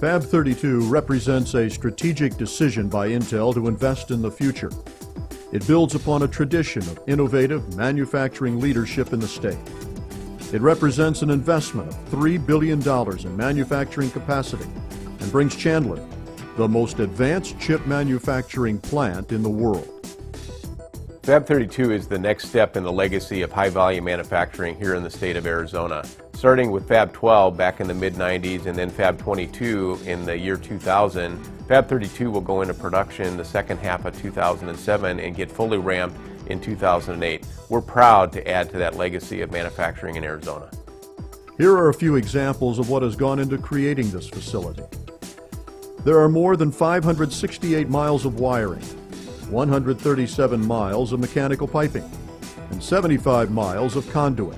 Fab 32 represents a strategic decision by Intel to invest in the future. It builds upon a tradition of innovative manufacturing leadership in the state. It represents an investment of $3 billion in manufacturing capacity and brings Chandler the most advanced chip manufacturing plant in the world. Fab 32 is the next step in the legacy of high-volume manufacturing here in the state of Arizona. Starting with Fab 12 back in the mid-90s and then Fab 22 in the year 2000, Fab 32 will go into production the second half of 2007 and get fully ramped in 2008. We're proud to add to that legacy of manufacturing in Arizona. Here are a few examples of what has gone into creating this facility. There are more than 568 miles of wiring, 137 miles of mechanical piping, and 75 miles of conduit.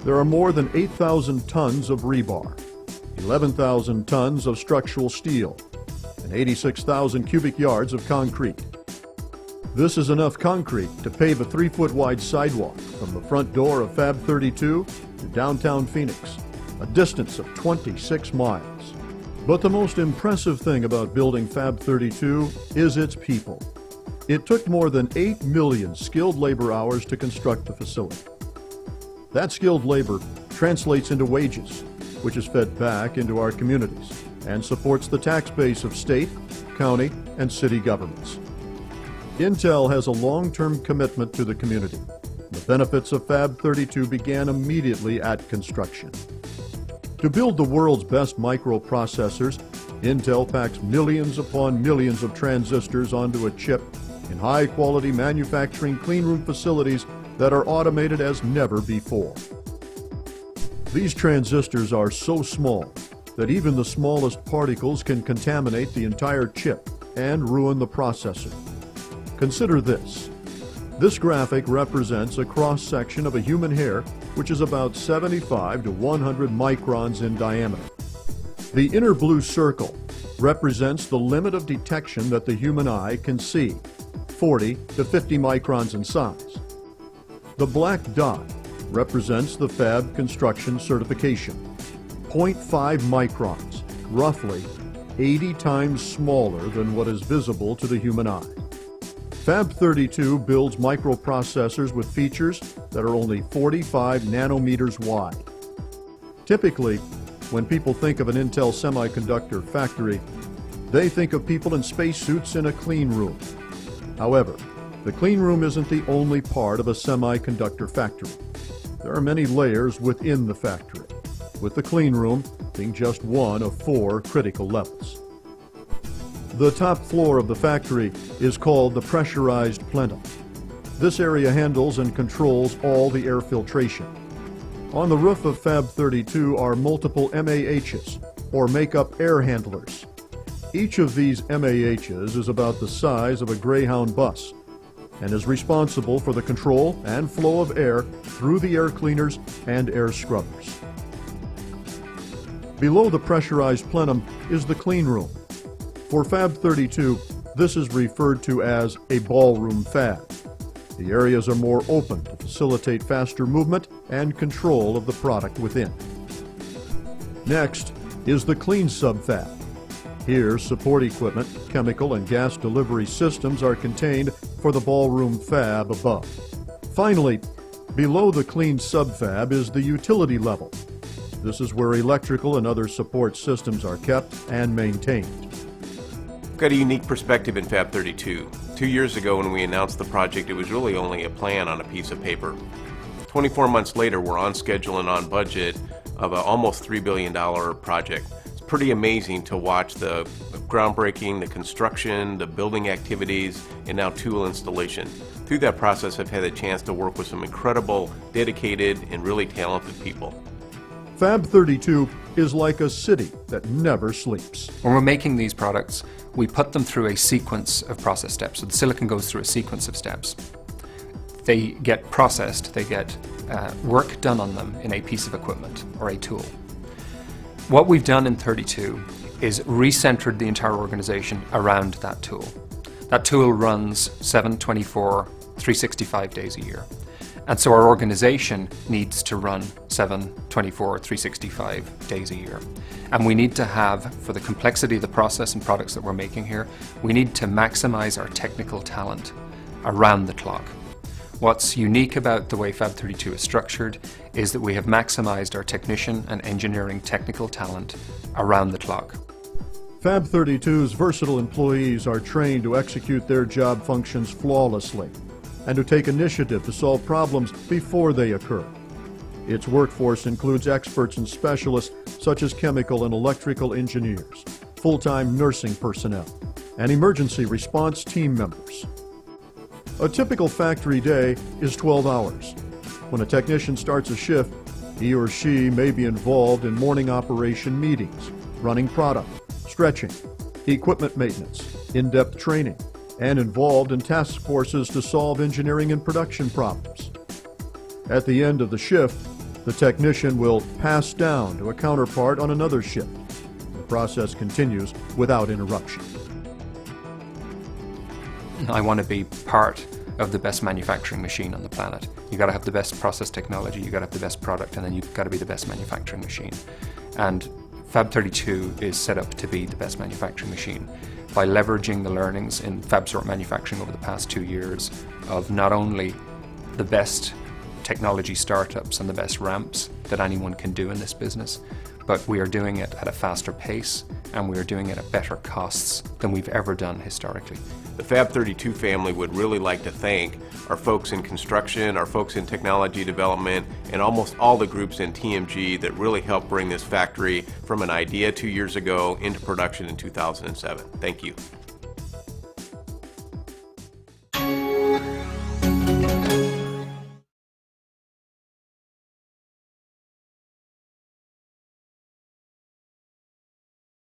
There are more than 8,000 tons of rebar, 11,000 tons of structural steel, and 86,000 cubic yards of concrete. This is enough concrete to pave a 3-foot wide sidewalk from the front door of Fab 32 to downtown Phoenix, a distance of 26 miles. But the most impressive thing about building Fab 32 is its people. It took more than 8 million skilled labor hours to construct the facility. That skilled labor translates into wages, which is fed back into our communities and supports the tax base of state, county, and city governments. Intel has a long-term commitment to the community. The benefits of Fab 32 began immediately at construction. To build the world's best microprocessors, Intel packs millions upon millions of transistors onto a chip in high-quality manufacturing cleanroom facilities that are automated as never before. These transistors are so small that even the smallest particles can contaminate the entire chip and ruin the processor. Consider this. This graphic represents a cross-section of a human hair which is about 75 to 100 microns in diameter. The inner blue circle represents the limit of detection that the human eye can see, 40 to 50 microns in size. The black dot represents the Fab construction certification, 0.5 microns, roughly 80 times smaller than what is visible to the human eye. Fab 32 builds microprocessors with features that are only 45 nanometers wide. Typically, when people think of an Intel semiconductor factory, they think of people in spacesuits in a clean room. However, the clean room isn't the only part of a semiconductor factory. There are many layers within the factory, with the clean room being just one of 4 critical levels. The top floor of the factory is called the pressurized plenum. This area handles and controls all the air filtration. On the roof of Fab 32 are multiple MAHs, or make-up air handlers. Each of these MAHs is about the size of a Greyhound bus and is responsible for the control and flow of air through the air cleaners and air scrubbers. Below the pressurized plenum is the clean room. For Fab 32, this is referred to as a ballroom fab. The areas are more open to facilitate faster movement and control of the product within. Next is the clean subfab. Here, support equipment, chemical and gas delivery systems are contained for the ballroom fab above. Finally, below the clean subfab is the utility level. This is where electrical and other support systems are kept and maintained. Got a unique perspective in Fab 32. 2 years ago when we announced the project, it was really only a plan on a piece of paper. 24 months later, we're on schedule and on budget of an almost $3 billion project. It's pretty amazing to watch the groundbreaking, the construction, the building activities, and now tool installation. Through that process, I've had a chance to work with some incredible, dedicated, and really talented people. Fab 32 is like a city that never sleeps. When we're making these products, we put them through a sequence of process steps. So the silicon goes through a sequence of steps. They get processed, they get work done on them in a piece of equipment or a tool. What we've done in 32 is recentered the entire organization around that tool. That tool runs 7/24, 365 days a year. And so our organization needs to run 7, 24, 365 days a year. And we need to have, for the complexity of the process and products that we're making here, we need to maximize our technical talent around the clock. What's unique about the way Fab 32 is structured is that we have maximized our technician and engineering technical talent around the clock. Fab 32's versatile employees are trained to execute their job functions flawlessly and to take initiative to solve problems before they occur. Its workforce includes experts and specialists such as chemical and electrical engineers, full-time nursing personnel, and emergency response team members. A typical factory day is 12 hours. When a technician starts a shift, he or she may be involved in morning operation meetings, running product, stretching, equipment maintenance, in-depth training, and involved in task forces to solve engineering and production problems. At the end of the shift, the technician will pass down to a counterpart on another shift. The process continues without interruption. I want to be part of the best manufacturing machine on the planet. You got to have the best process technology, you got to have the best product, and then you've got to be the best manufacturing machine. And Fab 32 is set up to be the best manufacturing machine by leveraging the learnings in FabSort manufacturing over the past 2 years of not only the best technology startups and the best ramps that anyone can do in this business, but we are doing it at a faster pace and we are doing it at better costs than we've ever done historically. The Fab 32 family would really like to thank our folks in construction, our folks in technology development, and almost all the groups in TMG that really helped bring this factory from an idea 2 years ago into production in 2007. Thank you.